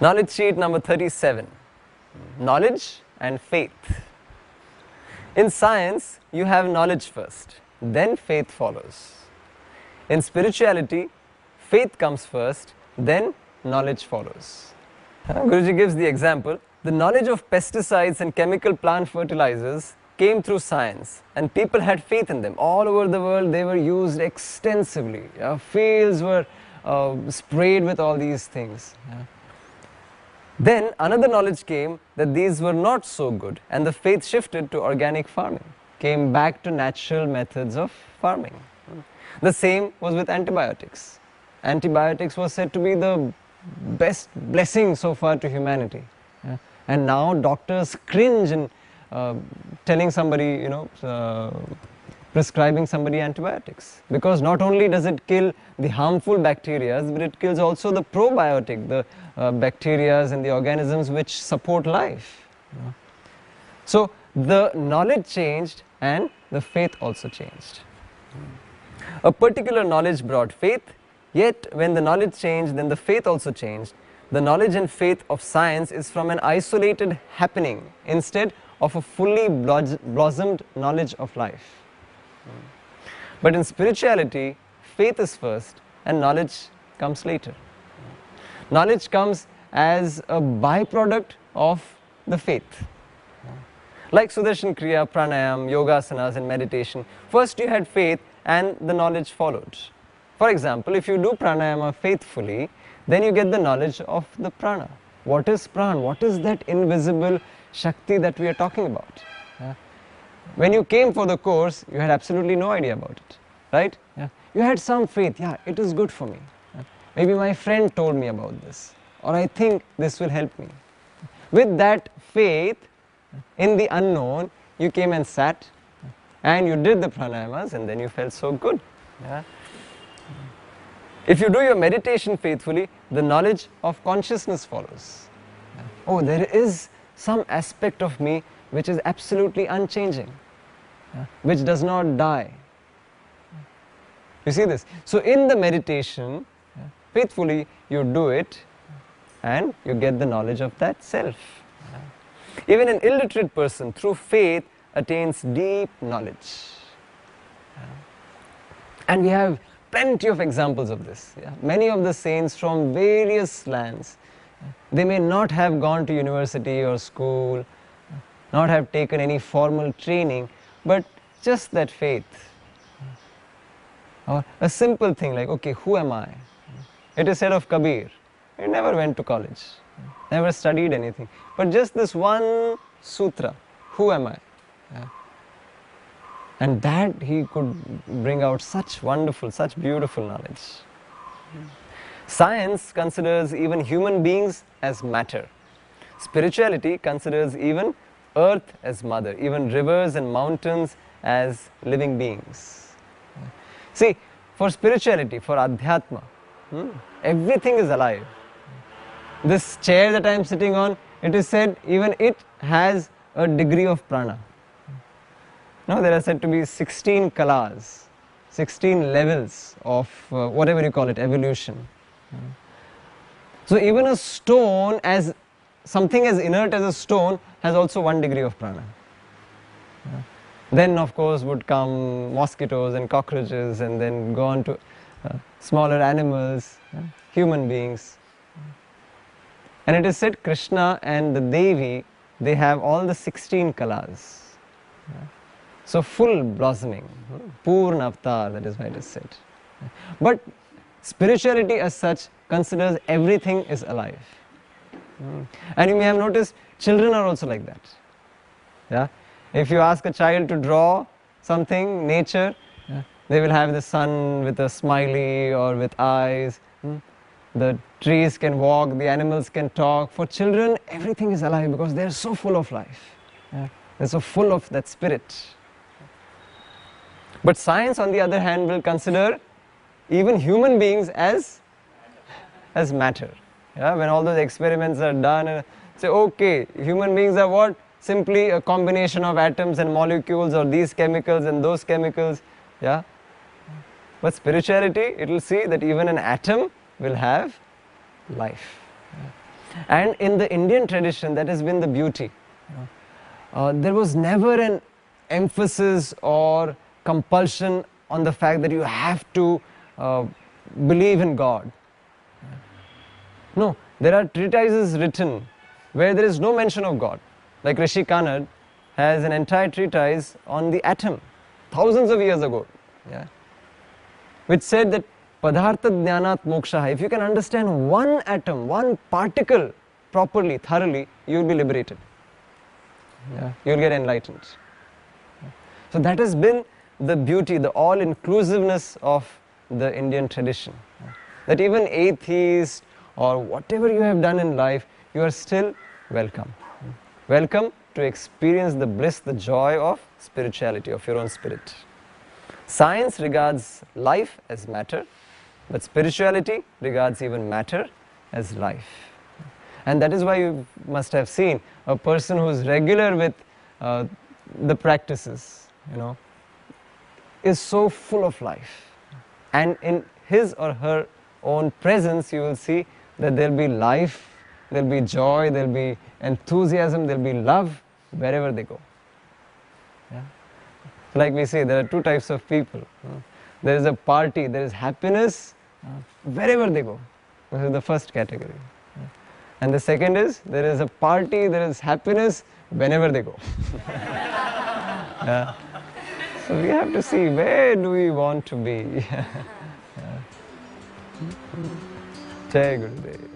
Knowledge sheet number 37. Knowledge and faith. In science, you have knowledge first, then faith follows. In spirituality, faith comes first, then knowledge follows. Guruji gives the example. The knowledge of pesticides and chemical plant fertilizers came through science, and people had faith in them. All over the world, they were used extensively. Fields were sprayed with all these things. Then another knowledge came that these were not so good, and the faith shifted to organic farming, came back to natural methods of farming. The same was with antibiotics. Antibiotics was said to be the best blessing so far to humanity. And now doctors cringe in telling somebody, prescribing somebody antibiotics, because not only does it kill the harmful bacteria, but it kills also the probiotic, the bacteria and the organisms which support life. So the knowledge changed and the faith also changed. A particular knowledge brought faith, yet when the knowledge changed, then the faith also changed. The knowledge and faith of science is from an isolated happening instead of a fully blossomed knowledge of life. But in spirituality, faith is first and knowledge comes later. Knowledge comes as a byproduct of the faith. Like Sudarshan Kriya, Pranayam, Yogasanas and meditation, first you had faith and the knowledge followed. For example, if you do pranayama faithfully, then you get the knowledge of the prana. What is prana? What is that invisible Shakti that we are talking about? When you came for the course, you had absolutely no idea about it, right? You had some faith, it is good for me. Maybe my friend told me about this, or I think this will help me. With that faith in the unknown, you came and sat, and you did the pranayamas, and then you felt so good. If you do your meditation faithfully, the knowledge of consciousness follows. Oh, there is some aspect of me which is absolutely unchanging, which does not die. You see this? So in the meditation, faithfully you do it and you get the knowledge of that self. Even an illiterate person through faith attains deep knowledge. And we have plenty of examples of this. Many of the saints from various lands, they may not have gone to university or school, not have taken any formal training, but just that faith. Or a simple thing like, okay, who am I? It is said of Kabir, he never went to college, never studied anything, but just this one sutra, who am I? And that he could bring out such wonderful, such beautiful knowledge. Science considers even human beings as matter. Spirituality considers even earth as mother, even rivers and mountains as living beings. See, for spirituality, for Adhyatma, everything is alive. This chair that I am sitting on, it is said even it has a degree of prana. Now there are said to be 16 kalas, 16 levels of whatever you call it, evolution. So even a stone, as something as inert as a stone, has also 1 degree of prana. Then of course would come mosquitoes and cockroaches, and then go on to smaller animals, human beings. And it is said Krishna and the Devi, they have all the 16 kalas. So full blossoming, Purna Avatar, that is why it is said. But spirituality as such considers everything is alive. And you may have noticed children are also like that. If you ask a child to draw something, nature, they will have the sun with a smiley or with eyes. The trees can walk, the animals can talk. For children, everything is alive because they are so full of life. They're so full of that spirit. But science, on the other hand, will consider even human beings as matter. When all those experiments are done, and say, okay, human beings are what? Simply a combination of atoms and molecules, or these chemicals and those chemicals. But spirituality, it will see that even an atom will have life. And in the Indian tradition, that has been the beauty. There was never an emphasis or compulsion on the fact that you have to believe in God. No, there are treatises written where there is no mention of God. Like Rishi Kanad has an entire treatise on the atom, thousands of years ago, yeah, which said that Padartha Jnanat Moksha. If you can understand one atom, one particle properly, thoroughly, you will be liberated. Yeah, you will get enlightened. So that has been the beauty, the all-inclusiveness of the Indian tradition. That even atheists or whatever you have done in life, you are still welcome. Welcome to experience the bliss, the joy of spirituality, of your own spirit. Science regards life as matter, but spirituality regards even matter as life. And that is why you must have seen a person who is regular with the practices, is so full of life. And in his or her own presence, you will see that there will be life, there will be joy, there will be enthusiasm, there will be love wherever they go. Yeah? Like we say, there are two types of people. There is a party, there is happiness wherever they go. This is the first category. And the second is, there is a party, there is happiness whenever they go. Yeah. So we have to see, where do we want to be? Jai Gurudev.